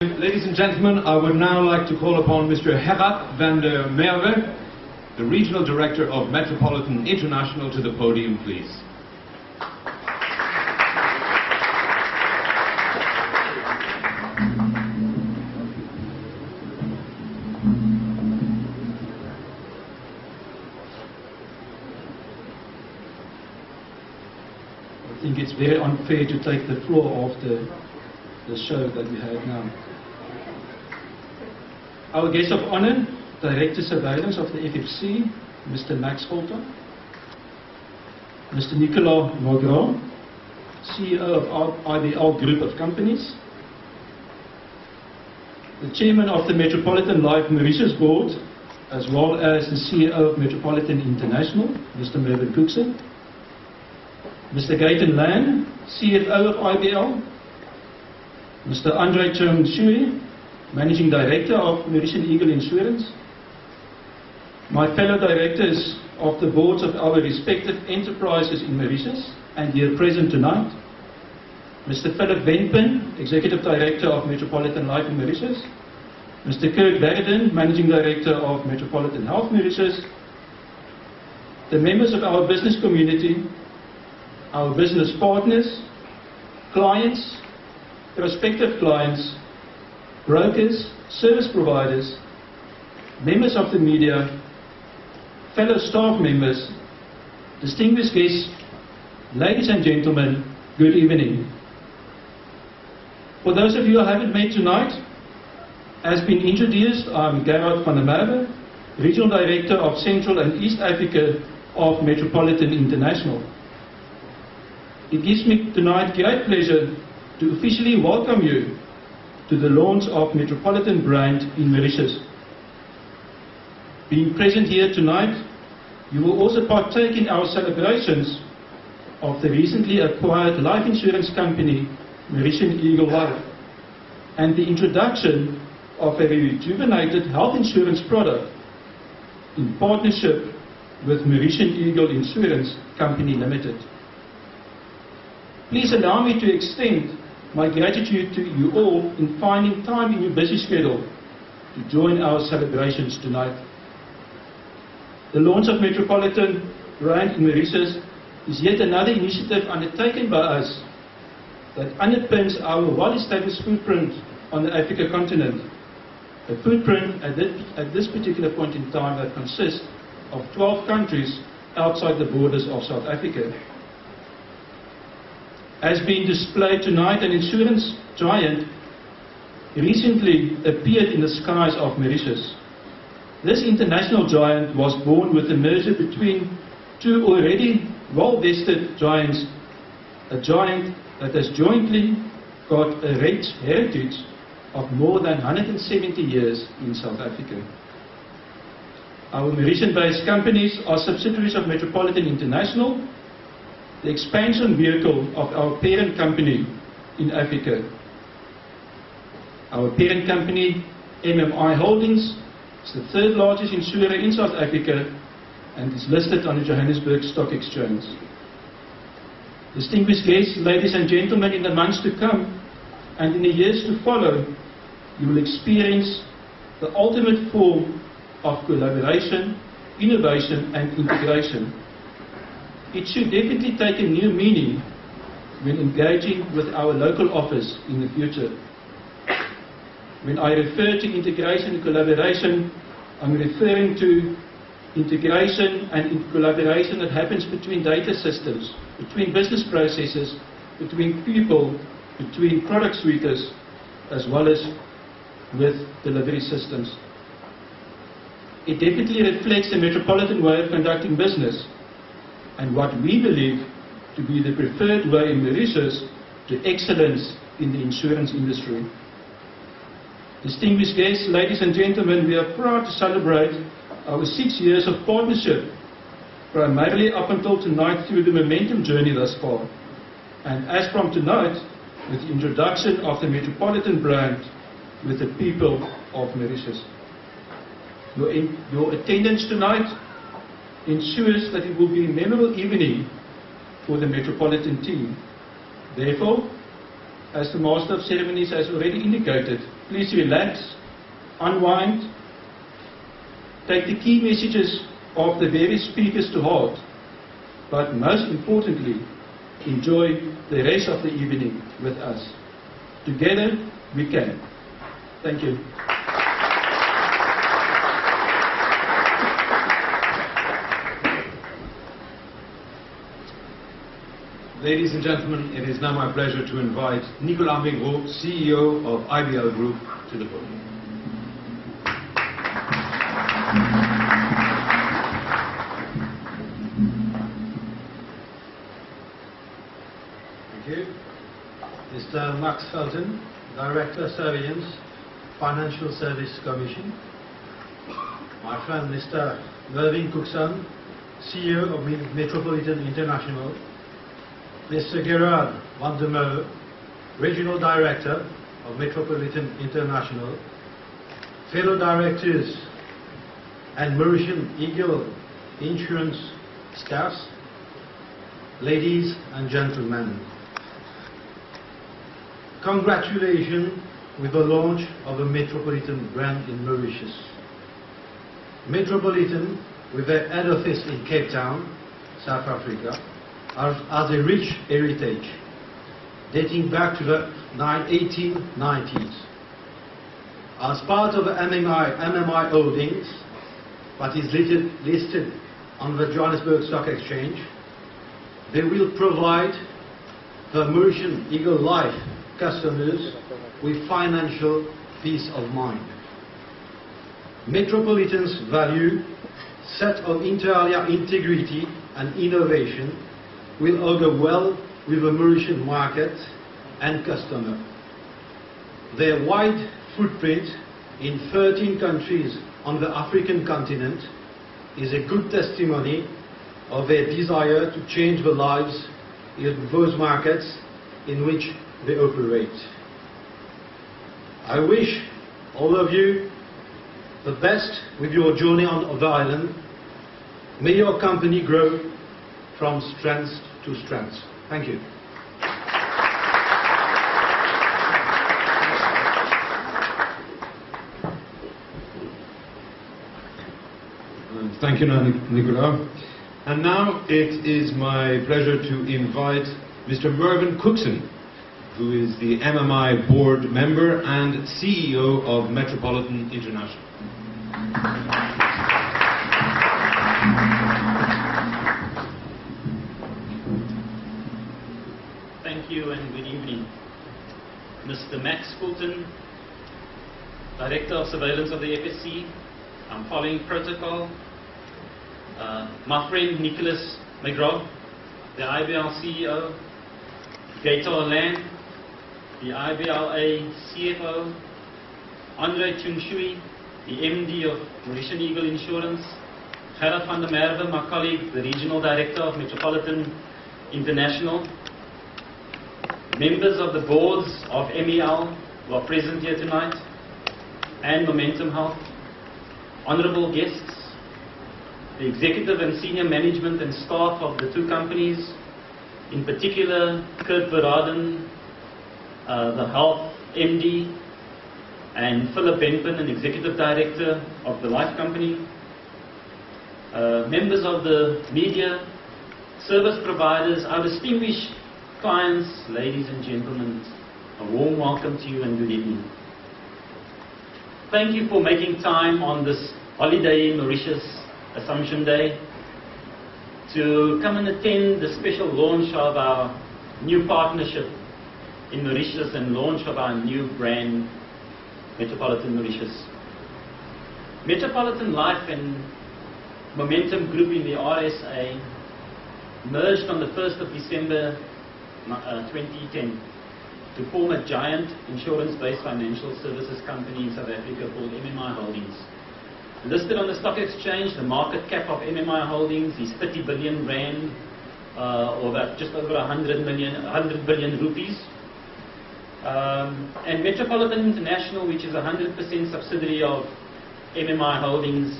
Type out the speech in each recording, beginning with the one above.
Ladies and gentlemen, I would now like to call upon Mr. Gerard van der Merwe, the Regional Director of Metropolitan International, to the podium, please. I think it's very unfair to take the floor after the show that we had now. Our guest of honor, Director Surveillance of the FFC, Mr. Max Holter, Mr. Nicolas Magron, CEO of IBL Group of Companies, the Chairman of the Metropolitan Life Mauritius Board, as well as the CEO of Metropolitan International, Mr. Mervyn Cookson, Mr. Gayton Lan, CFO of IBL, Mr. Andre Chung Shui, Managing Director of Mauritian Eagle Insurance, my fellow directors of the boards of our respective enterprises in Mauritius and here present tonight, Mr. Philip Venpin, Executive Director of Metropolitan Life in Mauritius, Mr. Kirk Berden, Managing Director of Metropolitan Health Mauritius, the members of our business community, our business partners, clients, prospective clients, brokers, service providers, members of the media, fellow staff members, distinguished guests, ladies and gentlemen, good evening. For those of you I haven't met tonight, as been introduced, I'm Gerard van der Merwe, Regional Director of Central and East Africa of Metropolitan International. It gives me tonight great pleasure to officially welcome you to the launch of Metropolitan brand in Mauritius. Being present here tonight, you will also partake in our celebrations of the recently acquired life insurance company, Mauritian Eagle Life, and the introduction of a rejuvenated health insurance product in partnership with Mauritian Eagle Insurance Company Limited. Please allow me to extend my gratitude to you all in finding time in your busy schedule to join our celebrations tonight. The launch of Metropolitan brand in Mauritius is yet another initiative undertaken by us that underpins our well-established footprint on the Africa continent. A footprint at this particular point in time that consists of 12 countries outside the borders of South Africa. As being displayed tonight, an insurance giant recently appeared in the skies of Mauritius. This international giant was born with a merger between two already well-vested giants, a giant that has jointly got a rich heritage of more than 170 years in South Africa. Our Mauritian-based companies are subsidiaries of Metropolitan International, the expansion vehicle of our parent company in Africa. Our parent company, MMI Holdings, is the third largest insurer in South Africa and is listed on the Johannesburg Stock Exchange. Distinguished guests, ladies and gentlemen, in the months to come and in the years to follow, you will experience the ultimate form of collaboration, innovation and integration. It should definitely take a new meaning when engaging with our local office in the future. When I refer to integration and collaboration, I'm referring to integration and collaboration that happens between data systems, between business processes, between people, between product suites, as well as with delivery systems. It definitely reflects the Metropolitan way of conducting business and what we believe to be the preferred way in Mauritius to excellence in the insurance industry. Distinguished guests, ladies and gentlemen, we are proud to celebrate our 6 years of partnership, primarily up until tonight through the momentum journey thus far. And as from tonight, with the introduction of the Metropolitan brand with the people of Mauritius. Your attendance tonight ensures that it will be a memorable evening for the Metropolitan team. Therefore, as the Master of Ceremonies has already indicated, please relax, unwind, take the key messages of the various speakers to heart, but most importantly, enjoy the rest of the evening with us. Together, we can. Thank you. Ladies and gentlemen, it is now my pleasure to invite Nicolas Mégreau, CEO of IBL Group, to the podium. Thank you. Mr. Max Felton, Director Surveillance, Financial Service Commission. My friend Mr. Mervyn Cookson, CEO of Metropolitan International. Mr. Gerard van der Merwe, Regional Director of Metropolitan International. Fellow Directors and Mauritian Eagle Insurance staffs. Ladies and gentlemen, congratulations with the launch of the Metropolitan brand in Mauritius. Metropolitan, with their head office in Cape Town, South Africa, has a rich heritage dating back to the 1890s. As part of the MMI Holdings, that is listed on the Johannesburg Stock Exchange, they will provide the Mauritian Eagle Life customers with financial peace of mind. Metropolitan's value set of inter alia integrity and innovation will augur well with the Mauritian market and customer. Their wide footprint in 13 countries on the African continent is a good testimony of their desire to change the lives in those markets in which they operate. I wish all of you the best with your journey on the island. May your company grow from strength to strength. Thank you. Thank you, Nicolas. And now it is my pleasure to invite Mr. Mervyn Cookson, who is the MMI board member and CEO of Metropolitan International. Thank you and good evening. Mr. Max Fulton, Director of Surveillance of the FSC. I'm following protocol. My friend Nicolas Mégreau, the IBL CEO. Gator Land, the IBLA CFO. Andre Chungshui, the MD of Mauritian Eagle Insurance. Gerard van der Merwe, my colleague, the Regional Director of Metropolitan International. Members of the boards of MEL who are present here tonight, and Momentum Health. Honourable guests, the executive and senior management and staff of the two companies, in particular Kurt Verraden, the Health MD, and Philip Benpen, an Executive Director of the Life Company, members of the media, service providers, our distinguished clients, ladies and gentlemen, a warm welcome to you and good evening. Thank you for making time on this holiday in Mauritius, Assumption Day, to come and attend the special launch of our new partnership in Mauritius and launch of our new brand, Metropolitan Mauritius. Metropolitan Life and Momentum Group in the RSA merged on the 1st of December 2010 to form a giant insurance-based financial services company in South Africa called MMI Holdings. Listed on the stock exchange, the market cap of MMI Holdings is 30 billion rand, or about just over 100 billion rupees. And Metropolitan International, which is a 100% subsidiary of MMI Holdings,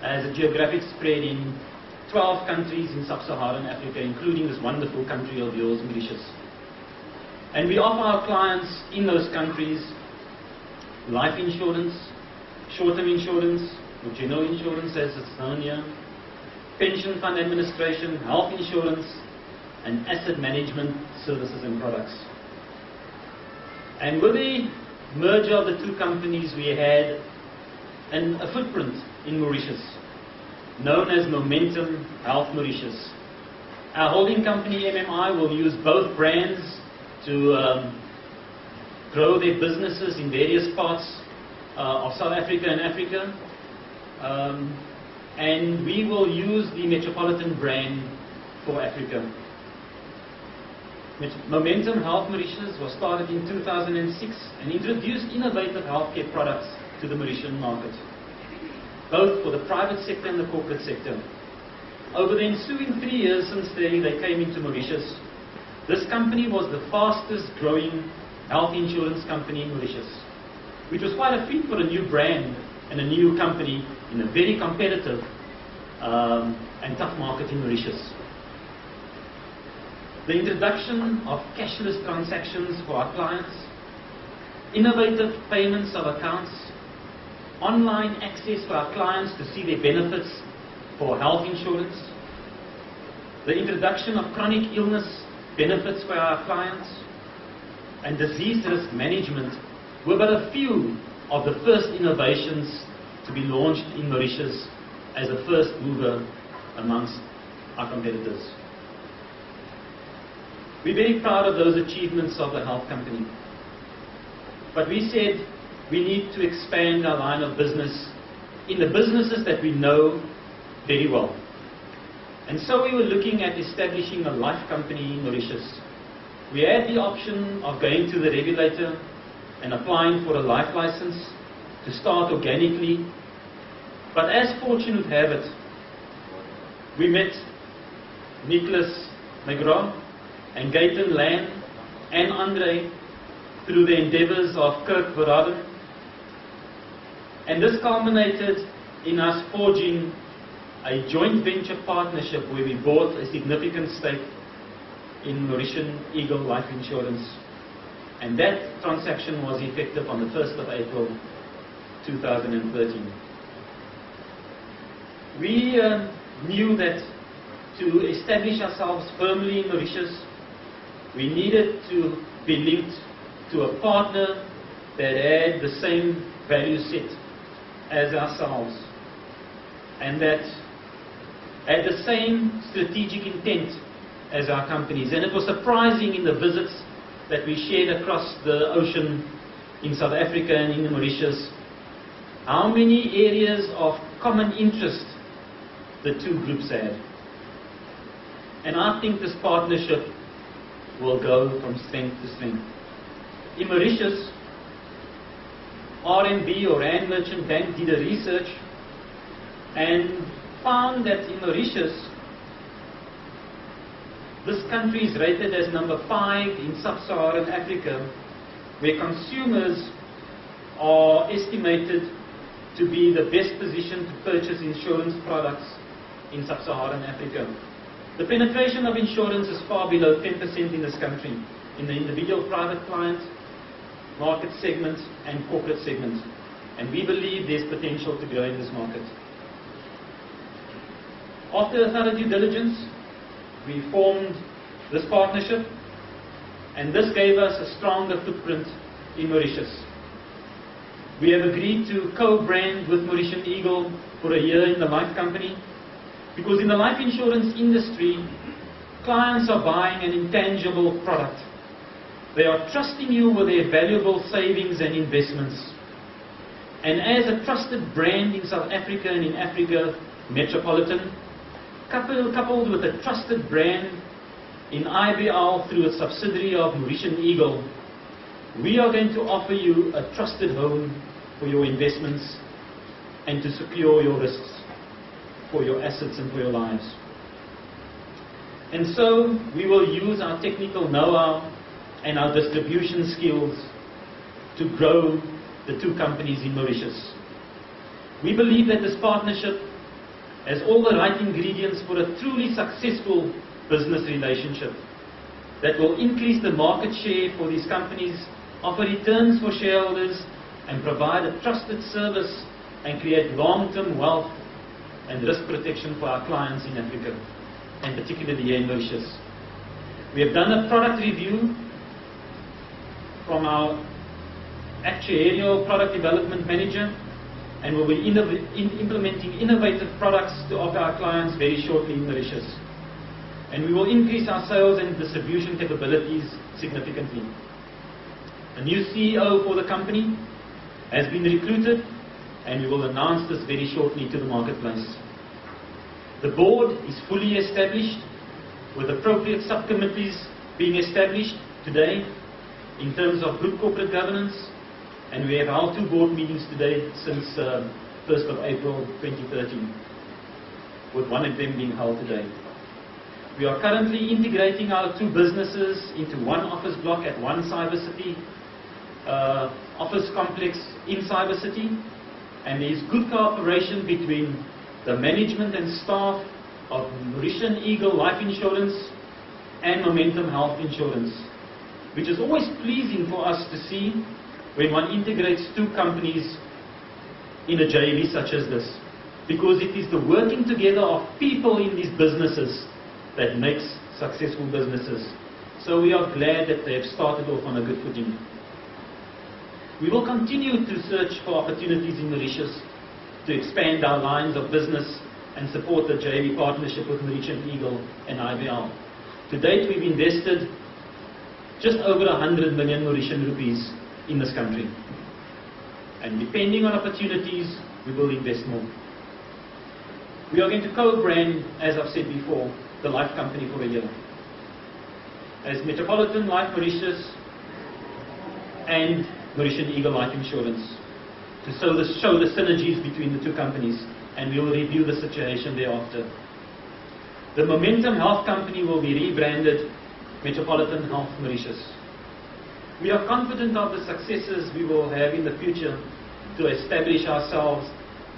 has a geographic spread in 12 countries in sub-Saharan Africa, including this wonderful country of yours, Mauritius. And we offer our clients in those countries life insurance, short-term insurance, or general insurance as it's known here, pension fund administration, health insurance, and asset management services and products. And with the merger of the two companies, we had a footprint in Mauritius, known as Momentum Health Mauritius. Our holding company, MMI, will use both brands to grow their businesses in various parts of South Africa and Africa. And we will use the Metropolitan brand for Africa. Momentum Health Mauritius was started in 2006 and introduced innovative healthcare products to the Mauritian market, both for the private sector and the corporate sector. Over the ensuing 3 years since they came into Mauritius, this company was the fastest growing health insurance company in Mauritius, which was quite a feat for a new brand and a new company in a very competitive and tough market in Mauritius. The introduction of cashless transactions for our clients, innovative payments of accounts, online access for our clients to see their benefits for health insurance, the introduction of chronic illness benefits for our clients, and disease risk management were but a few of the first innovations to be launched in Mauritius as a first mover amongst our competitors. We're very proud of those achievements of the health company. But we said we need to expand our line of business in the businesses that we know very well. And so we were looking at establishing a life company in Mauritius. We had the option of going to the regulator and applying for a life license to start organically. But as fortune would have it, we met Nicholas Negro and Gayton Lan and Andre through the endeavors of Kirk Verraden. And this culminated in us forging a joint venture partnership where we bought a significant stake in Mauritian Eagle Life Insurance. And that transaction was effective on the 1st of April 2013. We knew that to establish ourselves firmly in Mauritius, we needed to be linked to a partner that had the same value set as ourselves and that had the same strategic intent as our companies. And it was surprising in the visits that we shared across the ocean in South Africa and in Mauritius, how many areas of common interest the two groups had. And I think this partnership will go from strength to strength. In Mauritius, RMB or Rand Merchant Bank did a research and found that in Mauritius, this country is rated as number 5 in sub-Saharan Africa, where consumers are estimated to be the best positioned to purchase insurance products in sub-Saharan Africa. The penetration of insurance is far below 10% in this country, in the individual private client, market segment and corporate segment. And we believe there's potential to grow in this market. After a thorough due diligence, we formed this partnership, and this gave us a stronger footprint in Mauritius. We have agreed to co-brand with Mauritian Eagle for a year in the life company, because in the life insurance industry, clients are buying an intangible product. They are trusting you with their valuable savings and investments. And as a trusted brand in South Africa and in Africa, Metropolitan, coupled with a trusted brand in IBL through a subsidiary of Mauritian Eagle, we are going to offer you a trusted home for your investments and to secure your risks for your assets and for your lives. And so we will use our technical know-how and our distribution skills to grow the two companies in Mauritius. We believe that this partnership has all the right ingredients for a truly successful business relationship that will increase the market share for these companies, offer returns for shareholders, and provide a trusted service and create long-term wealth and risk protection for our clients in Africa, and particularly here in Mauritius. We have done a product review from our actuarial product development manager, and we'll be implementing innovative products to offer our clients very shortly in Mauritius. And we will increase our sales and distribution capabilities significantly. A new CEO for the company has been recruited, and we will announce this very shortly to the marketplace. The board is fully established, with appropriate subcommittees being established today in terms of good corporate governance, and we have held 2 board meetings today since 1st of April 2013, with one of them being held today. We are currently integrating our 2 businesses into one office block at one Cyber City office complex in Cyber City, and there is good cooperation between the management and staff of Mauritian Eagle Life Insurance and Momentum Health Insurance, which is always pleasing for us to see when one integrates 2 companies in a JV such as this, because it is the working together of people in these businesses that makes successful businesses. So we are glad that they have started off on a good footing. We will continue to search for opportunities in Mauritius to expand our lines of business and support the JV partnership with Mauritian Eagle and IVL. To date, we've invested just over 100 million Mauritian rupees in this country. And depending on opportunities, we will invest more. We are going to co-brand, as I've said before, the life company for a year, as Metropolitan Life Mauritius and Mauritian Eagle Life Insurance, to show the synergies between the 2 companies, and we will review the situation thereafter. The Momentum Health Company will be rebranded Metropolitan Health Mauritius. We are confident of the successes we will have in the future to establish ourselves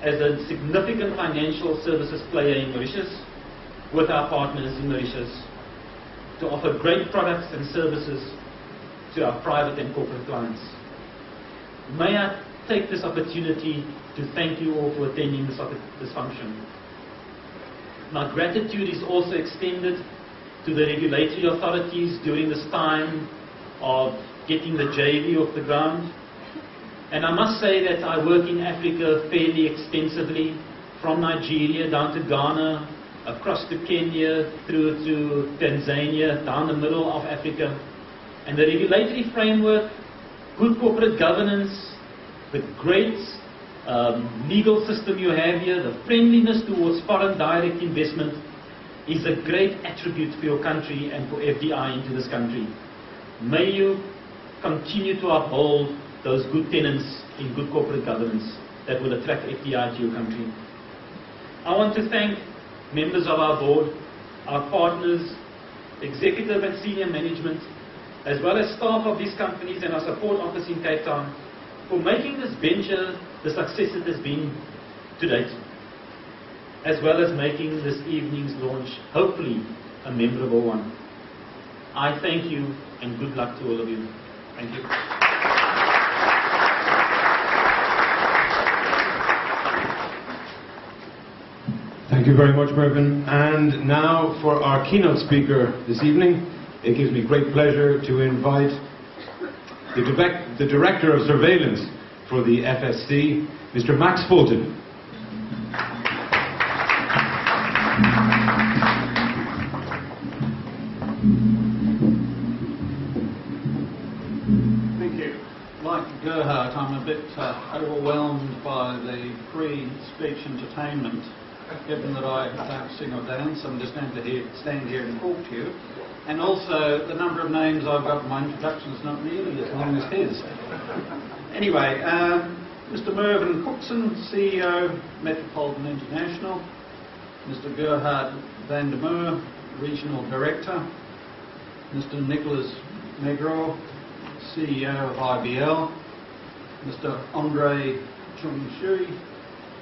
as a significant financial services player in Mauritius with our partners in Mauritius, to offer great products and services to our private and corporate clients. May I take this opportunity to thank you all for attending this function. My gratitude is also extended to the regulatory authorities during this time of getting the JV off the ground. And I must say that I work in Africa fairly extensively, from Nigeria down to Ghana, across to Kenya, through to Tanzania, down the middle of Africa. And the regulatory framework, good corporate governance, the great legal system you have here, the friendliness towards foreign direct investment is a great attribute for your country and for FDI into this country. May you continue to uphold those good tenets in good corporate governance that will attract FDI to your country. I want to thank members of our board, our partners, executive and senior management, as well as staff of these companies and our support office in Cape Town, for making this venture the success it has been to date, as well as making this evening's launch, hopefully, a memorable one. I thank you and good luck to all of you. Thank you. Thank you very much, Mervyn. And now for our keynote speaker this evening, it gives me great pleasure to invite the Director of Surveillance for the FSC, Mr. Max Fulton. Thank you. Like Gerhard, I'm a bit overwhelmed by the pre-speech entertainment, given that I don't sing or dance. I'm just going to stand here and talk to you. And also, the number of names I've got in my introduction is not nearly as long as his. Anyway, Mr. Mervyn Cookson, CEO, Metropolitan International. Mr. Gerhard van der Merwe, Regional Director. Mr. Nicholas Negro, CEO of IBL. Mr. Andre Chung-Shui,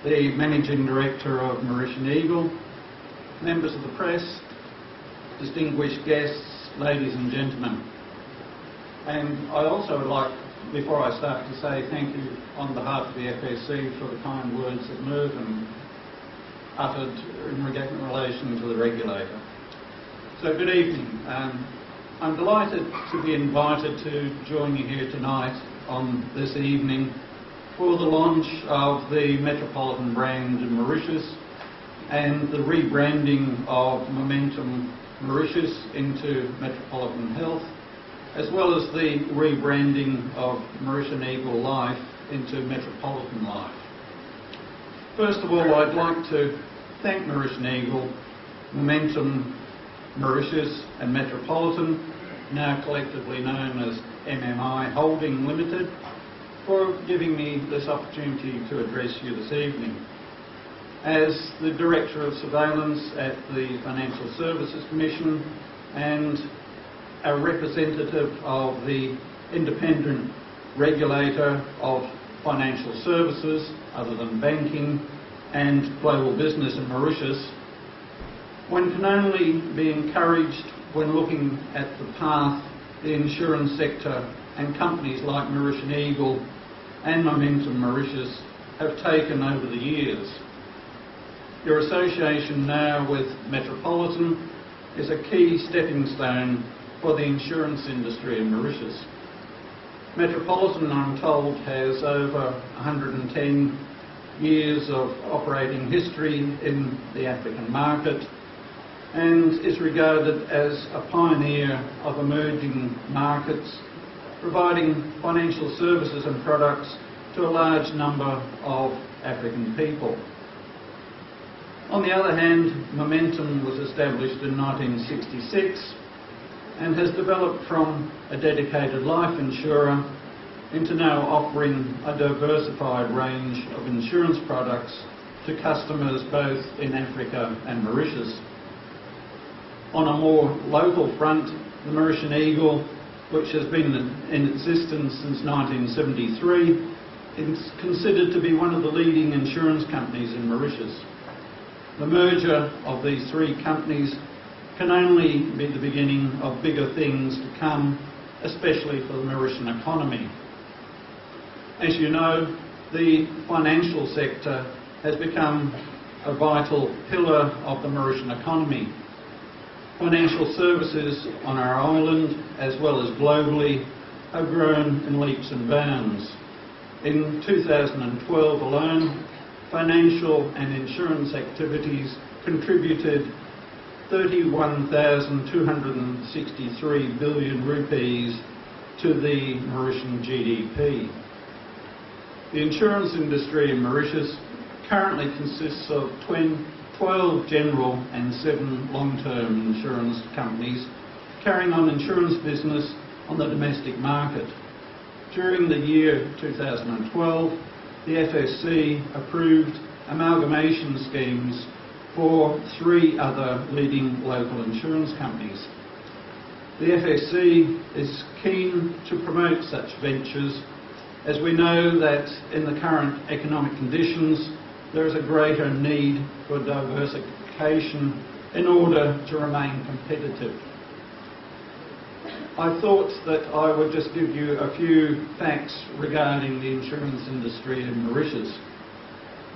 the Managing Director of Mauritian Eagle. Members of the press, distinguished guests, ladies and gentlemen. And I also would like before I start, to say thank you on behalf of the FSC for the kind words that Mervyn uttered in relation to the regulator. So good evening. I'm delighted to be invited to join you here tonight on this evening for the launch of the Metropolitan brand in Mauritius and the rebranding of Momentum Mauritius into Metropolitan Health, as well as the rebranding of Mauritian Eagle Life into Metropolitan Life. First of all, I'd like to thank Mauritian Eagle, Momentum Mauritius and Metropolitan, now collectively known as MMI Holding Limited, for giving me this opportunity to address you this evening. As the Director of Surveillance at the Financial Services Commission and a representative of the independent regulator of financial services, other than banking and global business in Mauritius, one can only be encouraged when looking at the path the insurance sector and companies like Mauritian Eagle and Momentum Mauritius have taken over the years. Your association now with Metropolitan is a key stepping stone for the insurance industry in Mauritius. Metropolitan, I'm told, has over 110 years of operating history in the African market and is regarded as a pioneer of emerging markets, providing financial services and products to a large number of African people. On the other hand, Momentum was established in 1966 and has developed from a dedicated life insurer into now offering a diversified range of insurance products to customers both in Africa and Mauritius. On a more local front, the Mauritian Eagle, which has been in existence since 1973, is considered to be one of the leading insurance companies in Mauritius. The merger of these three companies can only be the beginning of bigger things to come, especially for the Mauritian economy. As you know, the financial sector has become a vital pillar of the Mauritian economy. Financial services on our island, as well as globally, have grown in leaps and bounds. In 2012 alone, financial and insurance activities contributed 31,263 billion rupees to the Mauritian GDP. The insurance industry in Mauritius currently consists of 12 general and 7 long-term insurance companies carrying on insurance business on the domestic market. During the year 2012, the FSC approved amalgamation schemes for 3 other leading local insurance companies. The FSC is keen to promote such ventures, as we know that in the current economic conditions there is a greater need for diversification in order to remain competitive. I thought that I would just give you a few facts regarding the insurance industry in Mauritius.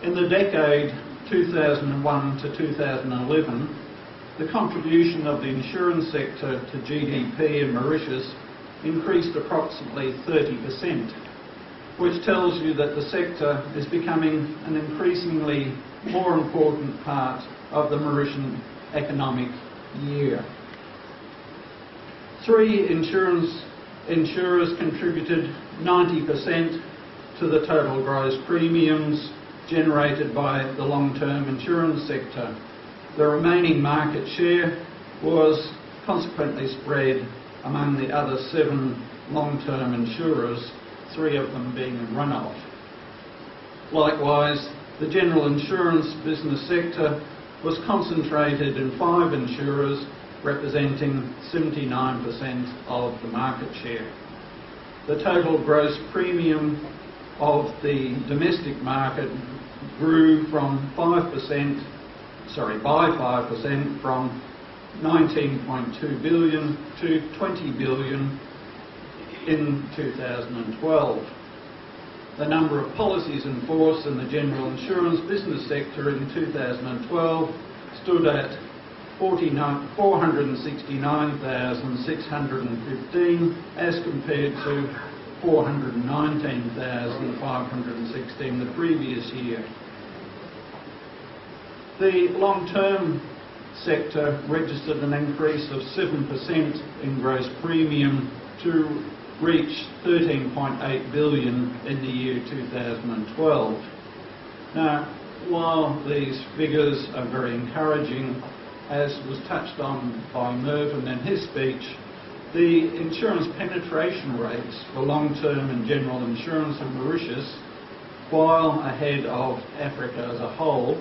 In the decade 2001 to 2011, the contribution of the insurance sector to GDP in Mauritius increased approximately 30%, which tells you that the sector is becoming an increasingly more important part of the Mauritian economic year. 3 insurers contributed 90% to the total gross premiums generated by the long-term insurance sector. The remaining market share was consequently spread among the other 7 long-term insurers, 3 of them being in run-off. Likewise, the general insurance business sector was concentrated in 5 insurers representing 79% of the market share. The total gross premium of the domestic market grew by 5% from 19.2 billion to 20 billion in 2012. The number of policies in force in the general insurance business sector in 2012 stood at 469,615 as compared to 419,516 the previous year. The long-term sector registered an increase of 7% in gross premium to reach 13.8 billion in the year 2012. Now, while these figures are very encouraging, as was touched on by Mervyn in his speech, the insurance penetration rates for long-term and general insurance in Mauritius, while ahead of Africa as a whole,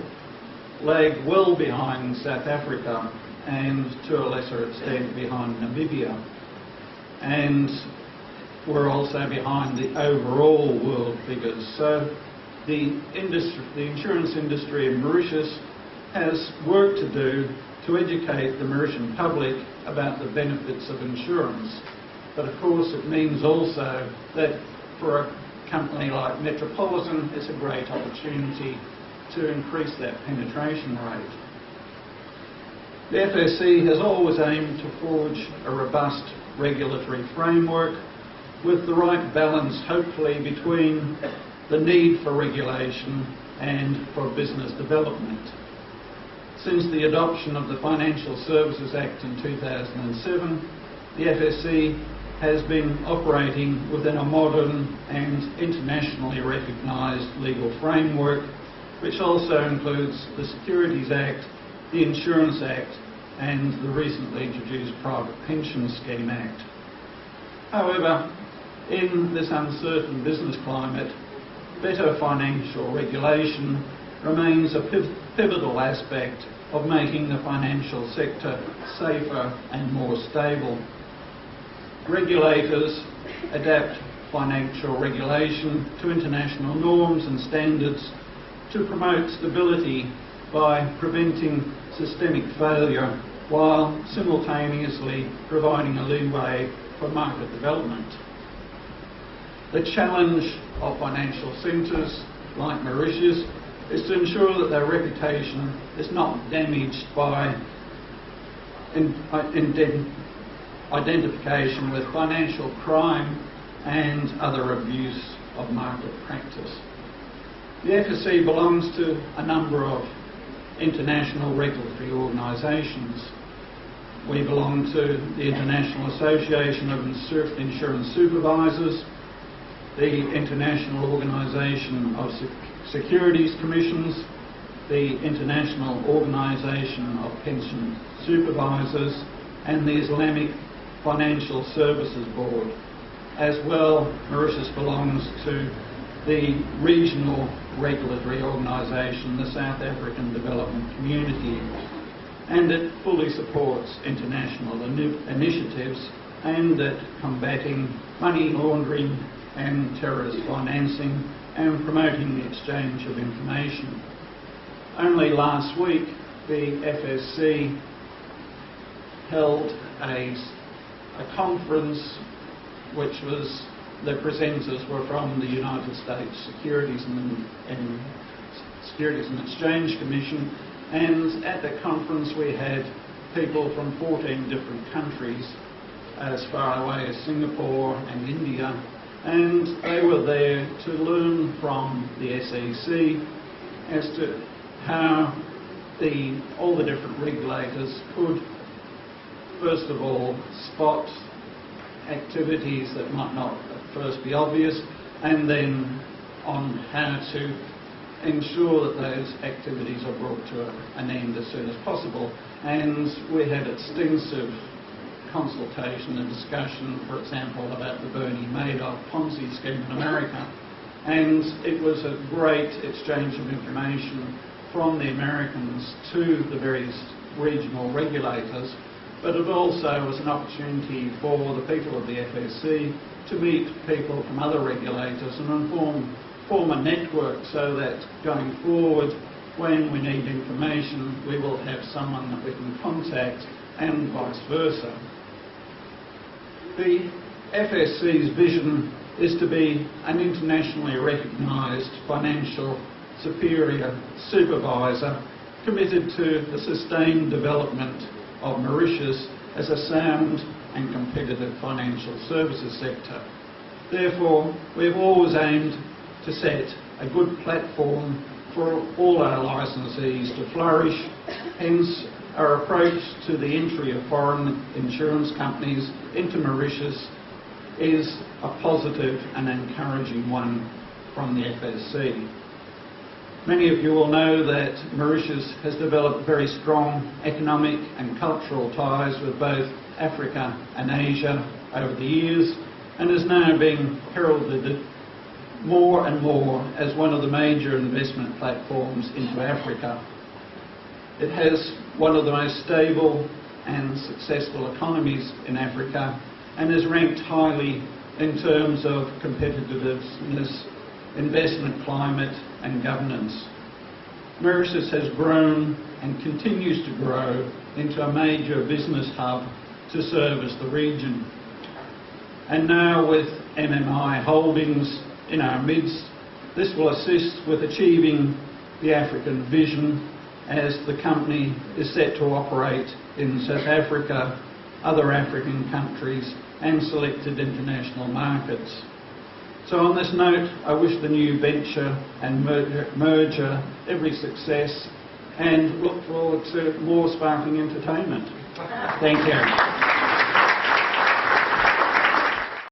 lag well behind South Africa and to a lesser extent behind Namibia, and we're also behind the overall world figures. So the insurance industry in Mauritius has work to do to educate the Mauritian public about the benefits of insurance. But of course it means also that for a company like Metropolitan, it's a great opportunity to increase that penetration rate. The FSC has always aimed to forge a robust regulatory framework with the right balance, hopefully, between the need for regulation and for business development. Since the adoption of the Financial Services Act in 2007, the FSC has been operating within a modern and internationally recognised legal framework, which also includes the Securities Act, the Insurance Act and the recently introduced Private Pension Scheme Act. However, in this uncertain business climate, better financial regulation remains a pivotal aspect of making the financial sector safer and more stable. Regulators adapt financial regulation to international norms and standards to promote stability by preventing systemic failure while simultaneously providing a leeway for market development. The challenge of financial centres like Mauritius is to ensure that their reputation is not damaged by identification with financial crime and other abuse of market practice. The FSC belongs to a number of international regulatory organisations. We belong to the International Association of Insurance Supervisors, the International Organisation of Securities Commissions, the International Organisation of Pension Supervisors, and the Islamic Financial Services Board. As well, Mauritius belongs to the regional regulatory organisation, the South African Development Community, and it fully supports international initiatives aimed at combating money laundering and terrorist financing and promoting the exchange of information. Only last week, the FSC held a conference which was, the presenters were from the United States Securities and Exchange Commission, and at the conference we had people from 14 different countries as far away as Singapore and India, and they were there to learn from the SEC as to how all the different regulators could first of all spot activities that might not at first be obvious, and then on how to ensure that those activities are brought to an end as soon as possible. And we had extensive consultation and discussion, for example, about the Bernie Madoff Ponzi scheme in America. And it was a great exchange of information from the Americans to the various regional regulators, but it also was an opportunity for the people of the FSC to meet people from other regulators and form a network so that going forward, when we need information, we will have someone that we can contact, and vice versa. The FSC's vision is to be an internationally recognised financial superior supervisor committed to the sustained development of Mauritius as a sound and competitive financial services sector. Therefore, we have always aimed to set a good platform for all our licensees to flourish. Hence, our approach to the entry of foreign insurance companies into Mauritius is a positive and encouraging one from the FSC. Many of you will know that Mauritius has developed very strong economic and cultural ties with both Africa and Asia over the years, and is now being heralded more and more as one of the major investment platforms into Africa. It has one of the most stable and successful economies in Africa and is ranked highly in terms of competitiveness, investment climate and governance. Mauritius has grown and continues to grow into a major business hub to service the region. And now with MMI Holdings in our midst, this will assist with achieving the African vision as the company is set to operate in South Africa, other African countries and selected international markets. So on this note, I wish the new venture and merger every success and look forward to more sparkling entertainment. Thank you.